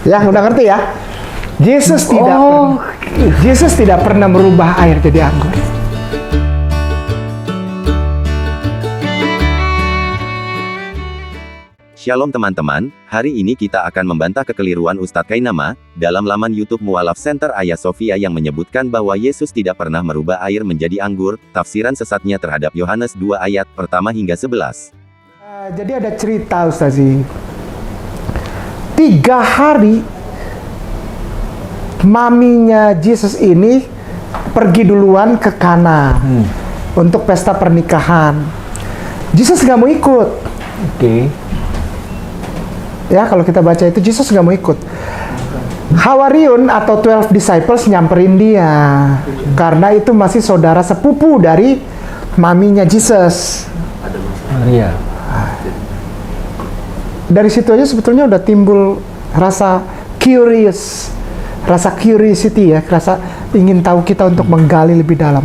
Ya, udah ngerti ya? Yesus tidak pernah merubah air jadi anggur. Shalom teman-teman, hari ini kita akan membantah kekeliruan Ustadz Kainama dalam laman YouTube Mualaf Center Hagia Sophia yang menyebutkan bahwa Yesus tidak pernah merubah air menjadi anggur. Tafsiran sesatnya terhadap Yohanes 2 ayat pertama hingga 11. Jadi ada cerita Ustazi. 3 hari maminya Yesus ini pergi duluan ke Kana untuk pesta pernikahan. Yesus nggak mau ikut. Ya, kalau kita baca itu Yesus nggak mau ikut. Hawariun atau 12 disciples nyamperin dia karena itu masih saudara sepupu dari maminya Yesus, Maria. Dari situ aja sebetulnya udah timbul rasa curiosity ya, rasa ingin tahu kita untuk menggali lebih dalam.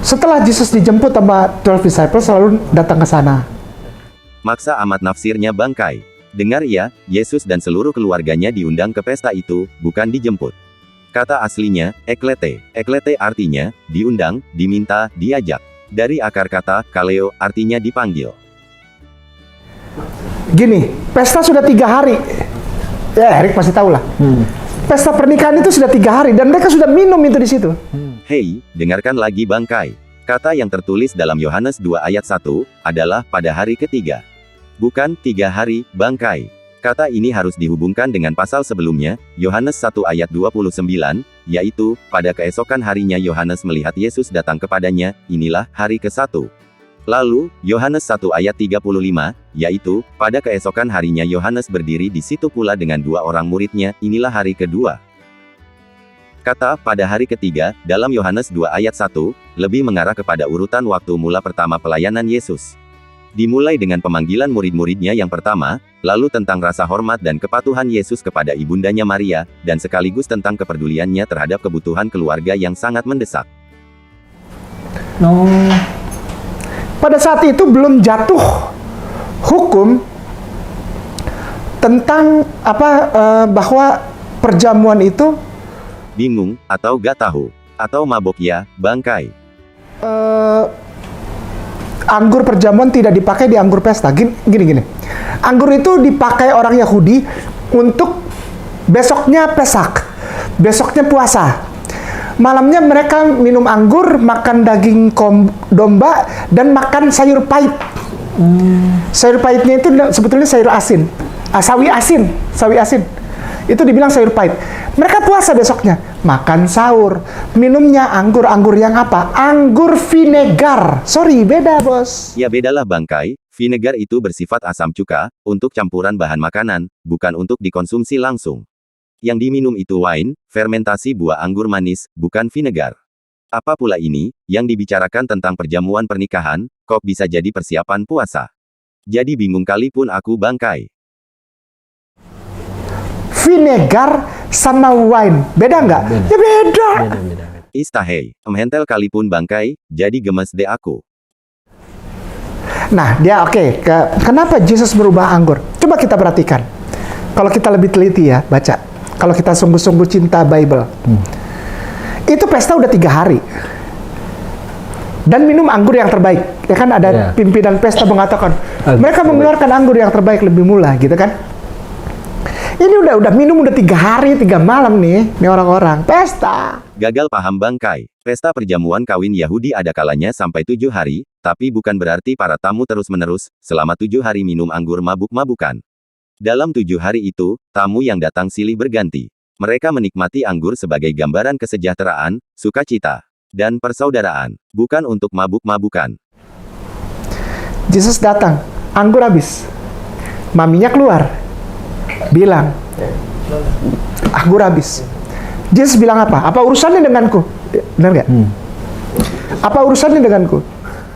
Setelah Yesus dijemput sama 12 disciples selalu datang ke sana. Maksa amat nafsirnya bangkai. Dengar ya, Yesus dan seluruh keluarganya diundang ke pesta itu, bukan dijemput. Kata aslinya, eklete. Eklete artinya, diundang, diminta, diajak. Dari akar kata, kaleo, artinya dipanggil. Gini, pesta sudah 3 hari. Ya, Erik pasti tahu lah. Pesta pernikahan itu sudah 3 hari dan mereka sudah minum itu di situ. Hei, dengarkan lagi bangkai. Kata yang tertulis dalam Yohanes 2 ayat 1, adalah pada hari ketiga. Bukan 3 hari, bangkai. Kata ini harus dihubungkan dengan pasal sebelumnya, Yohanes 1 ayat 29, yaitu, pada keesokan harinya Yohanes melihat Yesus datang kepadanya, inilah hari ke-1. Lalu, Yohanes 1 ayat 35, yaitu, pada keesokan harinya Yohanes berdiri di situ pula dengan 2 orang muridnya, inilah hari kedua. Kata pada hari ketiga, dalam Yohanes 2 ayat 1, lebih mengarah kepada urutan waktu mula pertama pelayanan Yesus. Dimulai dengan pemanggilan murid-muridnya yang pertama, lalu tentang rasa hormat dan kepatuhan Yesus kepada ibundanya Maria, dan sekaligus tentang kepeduliannya terhadap kebutuhan keluarga yang sangat mendesak. Pada saat itu belum jatuh hukum tentang bahwa perjamuan itu Bingung, atau gak tahu, atau mabok ya, bangkai. anggur perjamuan tidak dipakai di anggur pesta. Gini. Anggur itu dipakai orang Yahudi untuk besoknya Pesak, besoknya puasa. Malamnya mereka minum anggur, makan daging domba, dan makan sayur pahit. Sayur pahitnya itu sebetulnya sayur asin. Sawi asin. Itu dibilang sayur pahit. Mereka puasa besoknya, makan sahur, minumnya anggur yang apa? Anggur vinegar. Sorry, beda bos. Ya bedalah bangkai, vinegar itu bersifat asam cuka, untuk campuran bahan makanan, bukan untuk dikonsumsi langsung. Yang diminum itu wine, fermentasi buah anggur manis, bukan vinegar. Apa pula ini, yang dibicarakan tentang perjamuan pernikahan, kok bisa jadi persiapan puasa? Jadi bingung kali pun aku bangkai. Vinegar sama wine, beda nggak? Ya beda. Istahei, emhentel kali pun bangkai, jadi gemes deh aku. Nah, dia oke. Kenapa Yesus merubah anggur? Coba kita perhatikan. Kalau kita lebih teliti ya, baca. Kalau kita sungguh-sungguh cinta Bible. Itu pesta udah 3 hari. Dan minum anggur yang terbaik. Ya kan ada pimpinan pesta mengatakan, mereka mengeluarkan anggur yang terbaik lebih mula, gitu kan? Ini udah minum udah 3 hari, 3 malam nih orang-orang. Pesta. Gagal paham bangkai. Pesta perjamuan kawin Yahudi ada kalanya sampai 7 hari, tapi bukan berarti para tamu terus-menerus, selama 7 hari minum anggur mabuk-mabukan. Dalam 7 hari itu, tamu yang datang silih berganti. Mereka menikmati anggur sebagai gambaran kesejahteraan, sukacita, dan persaudaraan, bukan untuk mabuk-mabukan. Yesus datang, anggur habis. Maminya keluar. Bilang, anggur habis. Yesus bilang apa? Apa urusannya denganku? Benar nggak? Apa urusannya denganku?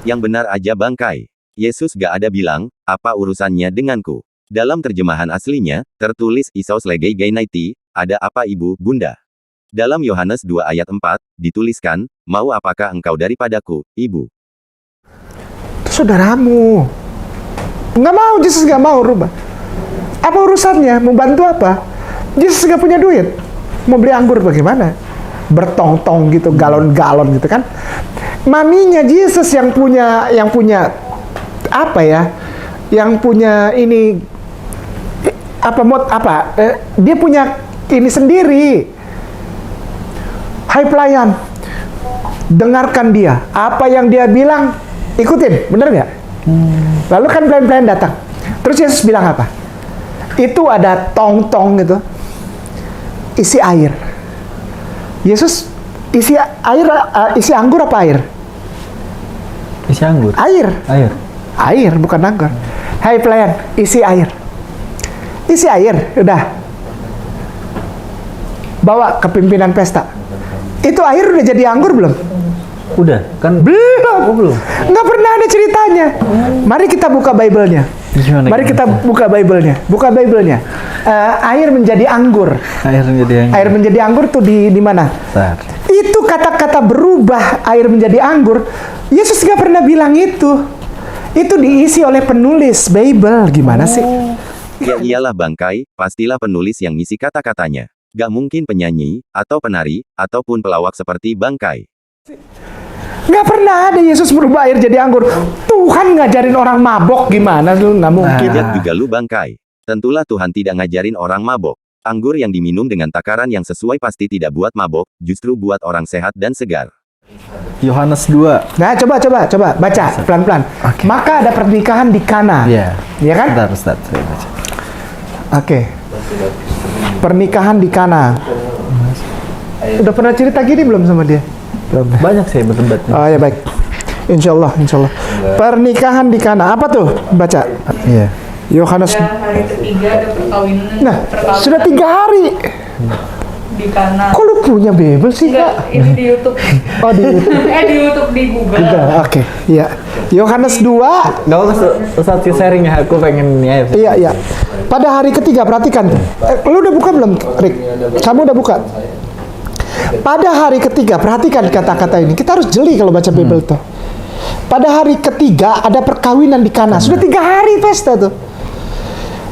Yang benar aja bangkai. Yesus gak ada bilang, apa urusannya denganku. Dalam terjemahan aslinya, tertulis Isos legei gainaiti, ada apa ibu, bunda. Dalam Yohanes 2 ayat 4, dituliskan, mau apakah engkau daripadaku, ibu. Itu saudaramu. Nggak mau, Yesus nggak mau rubah. Apa urusannya? Mau bantu apa? Yesus nggak punya duit. Mau beli anggur bagaimana? Bertong-tong gitu, galon-galon gitu kan. Maminya Yesus yang punya apa ya? Yang punya ini dia punya ini sendiri. Hai pelayan, dengarkan dia. Apa yang dia bilang, ikutin, bener nggak? Lalu kan pelayan-pelayan datang. Terus Yesus bilang apa? Itu ada tong-tong gitu, isi air. Yesus isi air, isi anggur apa air? Isi anggur. Air. Air. Bukan anggur. Hai pelayan, isi air. Isi air, udah. Bawa ke pimpinan pesta. Itu air udah jadi anggur belum? Udah, kan Belum. Oh, belum. Nggak pernah ada ceritanya. Mari kita buka Bible-nya. Gimana, Mari kita buka Bible-nya. Buka Bible-nya. Air menjadi anggur. Air menjadi anggur tuh di mana? Bentar. Itu kata-kata berubah air menjadi anggur. Yesus nggak pernah bilang itu. Itu diisi oleh penulis Bible. Gimana sih? Ya iyalah bangkai, pastilah penulis yang ngisi kata-katanya. Gak mungkin penyanyi, atau penari, ataupun pelawak seperti bangkai. Nggak pernah ada Yesus merubah air jadi anggur. Tuhan ngajarin orang mabok gimana lu? Nggak mungkin. Lihat juga lu bangkai. Tentulah Tuhan tidak ngajarin orang mabok. Anggur yang diminum dengan takaran yang sesuai pasti tidak buat mabok, justru buat orang sehat dan segar. Yohanes 2. Nah, coba baca pelan-pelan. Oke. Maka ada pernikahan di Kana. Iya. Iya kan? Bentar, Ustaz, saya baca. Oke. Pernikahan di Kana. Udah pernah cerita gini belum sama dia? Belum. Banyak sih berdebatnya. Oh ya baik. Insya Allah. Pernikahan di Kana. Apa tuh? Baca. Iya. Yohanes. Pada hari ketiga ada perkawinan. Nah, sudah 3 hari. Di Kana. Kok lu punya Bible sih, Enggak, Kak? ini di YouTube. Oh, di Di YouTube di Google. Oke, iya. Yohanes 2. Nggak apa Ustaz sharing ya, aku pengen ya. Iya. Pada hari ketiga, perhatikan tuh. Lu udah buka belum, Rick? Kamu udah buka? Pada hari ketiga, perhatikan kata-kata ini. Kita harus jeli kalau baca Bible tuh. Pada hari ketiga ada perkawinan di Kana. Sudah 3 hari pesta tuh.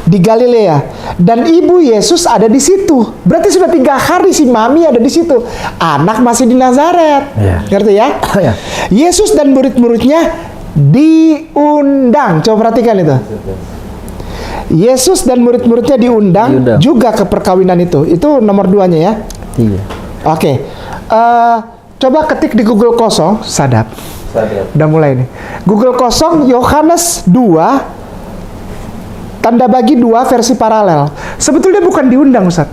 Di Galilea. Dan ibu Yesus ada di situ. Berarti sudah 3 hari si mami ada di situ. Anak masih di Nazaret. Iya. Ngerti ya? Iya. Yesus dan murid-muridnya diundang. Coba perhatikan itu. Yesus dan murid-muridnya diundang juga ke perkawinan itu. Itu nomor 2-nya ya. 3. Oke. Coba ketik di Google kosong, Sadap. Udah mulai nih. Google kosong Yohanes 2 tanda bagi 2 versi paralel. Sebetulnya bukan diundang, Ustaz.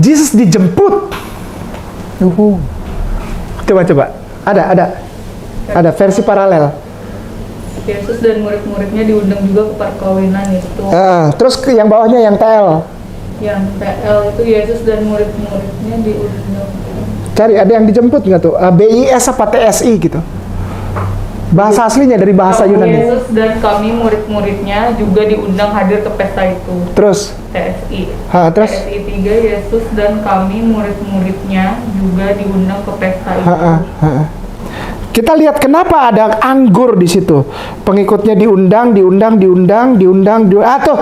Yesus dijemput. Coba. Ada versi paralel. Yesus dan murid-muridnya diundang juga ke perkawinan itu. Terus yang bawahnya yang TL. Yang PL itu Yesus dan murid-muridnya diundang. Cari ada yang dijemput nggak tuh? BIS apa TSI gitu. Bahasa aslinya dari bahasa Yunani. Yesus dan kami murid-muridnya juga diundang hadir ke pesta itu. Terus? TSI. Terus? TSI 3 Yesus dan kami murid-muridnya juga diundang ke pesta itu. Kita lihat kenapa ada anggur di situ. Pengikutnya diundang. Tuh,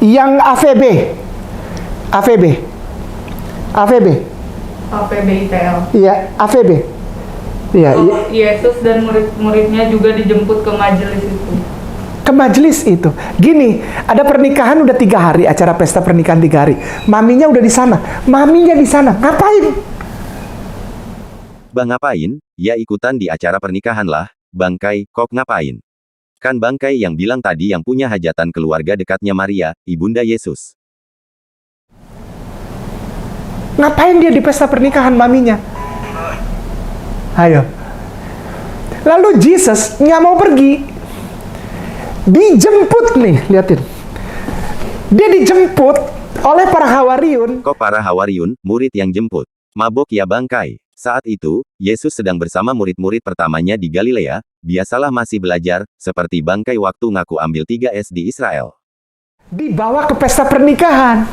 yang AVB. APBITL. Iya, AVB. Iya. Yesus dan murid-muridnya juga dijemput ke majelis itu. Ke majelis itu. Gini, ada pernikahan udah 3 hari, acara pesta pernikahan 3 hari. Maminya udah di sana. Ngapain? Bang ngapain? Ya ikutan di acara pernikahan lah. Bangkai, kok ngapain? Kan bangkai yang bilang tadi yang punya hajatan keluarga dekatnya Maria, ibunda Yesus. Ngapain dia di pesta pernikahan maminya? Ayo. Lalu Jesus nggak mau pergi. Dijemput nih, liatin. Dia dijemput oleh para hawariun. Kok para hawariun, murid yang jemput? Mabok ya bangkai. Saat itu, Yesus sedang bersama murid-murid pertamanya di Galilea, biasalah masih belajar, seperti bangkai waktu ngaku ambil 3S di Israel. Dibawa ke pesta pernikahan.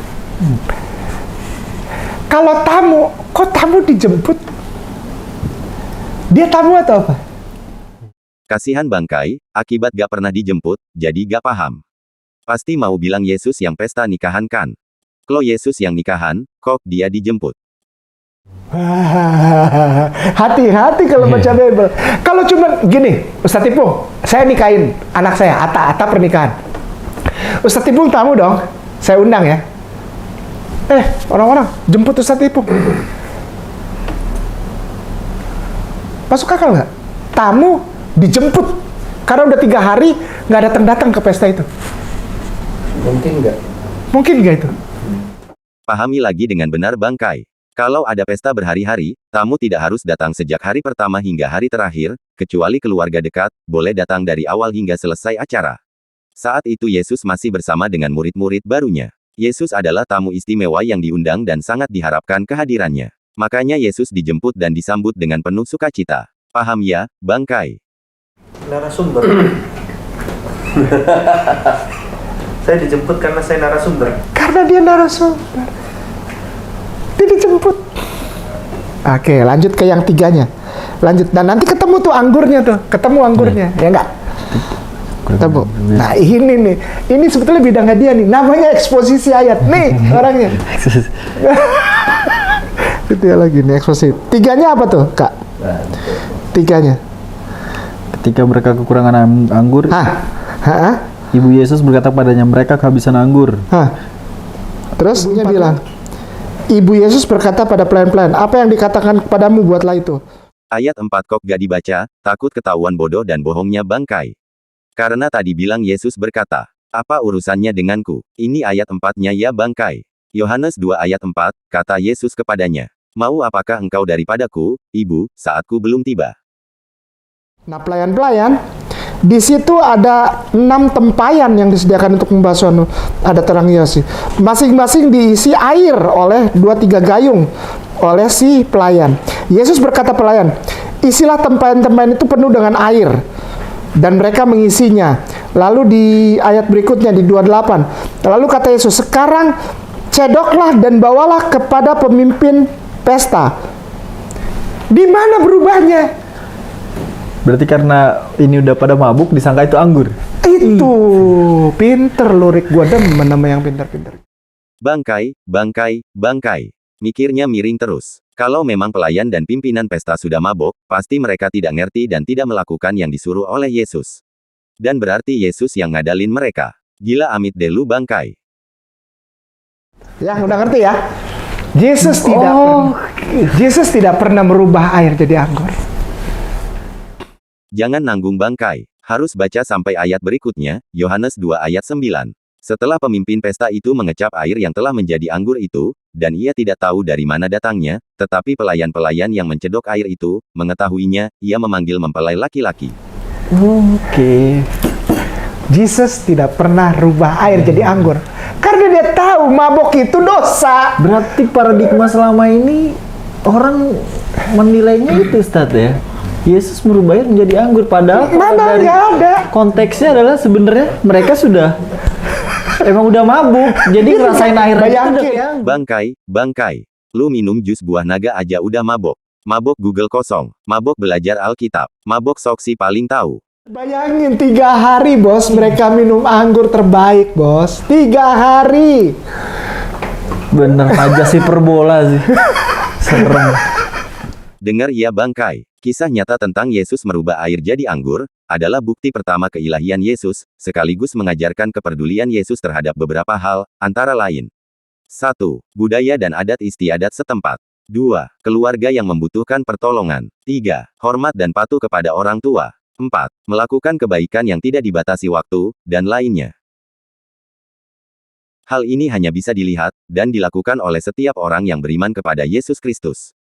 Kalau tamu, kok tamu dijemput? Dia tamu atau apa? Kasihan bangkai, akibat gak pernah dijemput, jadi gak paham. Pasti mau bilang Yesus yang pesta nikahan kan? Kalau Yesus yang nikahan, kok dia dijemput? Hati-hati kalau baca Bible. Kalau cuma gini, Ustadz Ipung, saya nikahin anak saya, Ata pernikahan. Ustadz Ipung tamu dong, saya undang ya. Orang-orang jemput Ustadz Ipung. Masuk akal nggak? Tamu dijemput karena udah 3 hari nggak datang ke pesta itu. Mungkin nggak? Mungkin nggak itu? Pahami lagi dengan benar bangkai. Kalau ada pesta berhari-hari, tamu tidak harus datang sejak hari pertama hingga hari terakhir, kecuali keluarga dekat, boleh datang dari awal hingga selesai acara. Saat itu Yesus masih bersama dengan murid-murid barunya. Yesus adalah tamu istimewa yang diundang dan sangat diharapkan kehadirannya. Makanya Yesus dijemput dan disambut dengan penuh sukacita. Paham ya, bangkai? Narasumber. Saya dijemput karena saya narasumber. Karena dia narasumber. Dia dijemput. Oke, lanjut ke yang 3-nya. Lanjut. Dan nanti ketemu tuh anggurnya tuh. Ketemu anggurnya. Ya enggak? Ketemu. Nah ini nih. Ini sebetulnya bidangnya dia nih. Namanya eksposisi ayat. Nih orangnya. Itu ya lagi nih eksposisi. 3-nya apa tuh, Kak? 3-nya. Ketika mereka kekurangan anggur, Ibu Yesus berkata padanya, mereka kehabisan anggur. Terus dia bilang, Ibu Yesus berkata pada pelayan-pelayan, apa yang dikatakan kepadamu, buatlah itu. Ayat 4 kok gak dibaca, takut ketahuan bodoh dan bohongnya bangkai. Karena tadi bilang Yesus berkata, apa urusannya denganku? Ini ayat 4-nya ya bangkai. Yohanes 2 ayat 4, kata Yesus kepadanya, mau apakah engkau daripadaku, Ibu, saatku belum tiba. Nah pelayan-pelayan, di situ ada 6 tempayan yang disediakan untuk membasuh ada terang hiasi. Masing-masing diisi air oleh 2-3 gayung oleh si pelayan. Yesus berkata pelayan, isilah tempayan-tempayan itu penuh dengan air. Dan mereka mengisinya. Lalu di ayat berikutnya di 28, lalu kata Yesus, sekarang cedoklah dan bawalah kepada pemimpin pesta. Di mana berubahnya? Berarti karena ini udah pada mabuk, disangka itu anggur. Itu pinter lurik, gua demen nama yang pinter-pinter. Bangkai, bangkai, bangkai. Mikirnya miring terus. Kalau memang pelayan dan pimpinan pesta sudah mabok, pasti mereka tidak ngerti dan tidak melakukan yang disuruh oleh Yesus. Dan berarti Yesus yang ngadalin mereka. Gila amit deh lu bangkai. Ya, udah ngerti ya? Yesus tidak pernah merubah air jadi anggur. Jangan nanggung bangkai. Harus baca sampai ayat berikutnya, Yohanes 2 ayat 9. Setelah pemimpin pesta itu mengecap air yang telah menjadi anggur itu, dan ia tidak tahu dari mana datangnya, tetapi pelayan-pelayan yang mencedok air itu, mengetahuinya, ia memanggil mempelai laki-laki. Oke. Yesus tidak pernah rubah air jadi anggur. Karena dia tahu mabok itu dosa. Berarti paradigma selama ini, orang menilainya itu Ustadz ya. Yesus merubah air menjadi anggur, padahal Mana dari nggak ada. konteksnya adalah sebenarnya mereka sudah emang udah mabuk, jadi ngerasain air aja Bayangin. udah kayak anggur. Bangkai, bangkai. Lu minum jus buah naga aja udah mabok. Mabok Google kosong. Mabok belajar Alkitab. Mabok Soksi paling tahu. Bayangin 3 hari bos mereka minum anggur terbaik bos. 3 hari. Bener aja sih perbola sih. Serem. Dengar ya bangkai. Kisah nyata tentang Yesus merubah air jadi anggur, adalah bukti pertama keilahian Yesus, sekaligus mengajarkan kepedulian Yesus terhadap beberapa hal, antara lain. 1. Budaya dan adat istiadat setempat. 2. Keluarga yang membutuhkan pertolongan. 3. Hormat dan patuh kepada orang tua. 4. Melakukan kebaikan yang tidak dibatasi waktu, dan lainnya. Hal ini hanya bisa dilihat, dan dilakukan oleh setiap orang yang beriman kepada Yesus Kristus.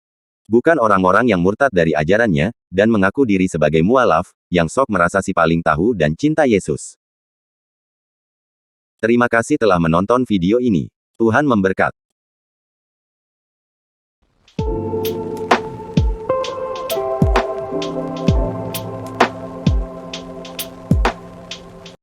Bukan orang-orang yang murtad dari ajarannya, dan mengaku diri sebagai mualaf, yang sok merasa si paling tahu dan cinta Yesus. Terima kasih telah menonton video ini. Tuhan memberkati.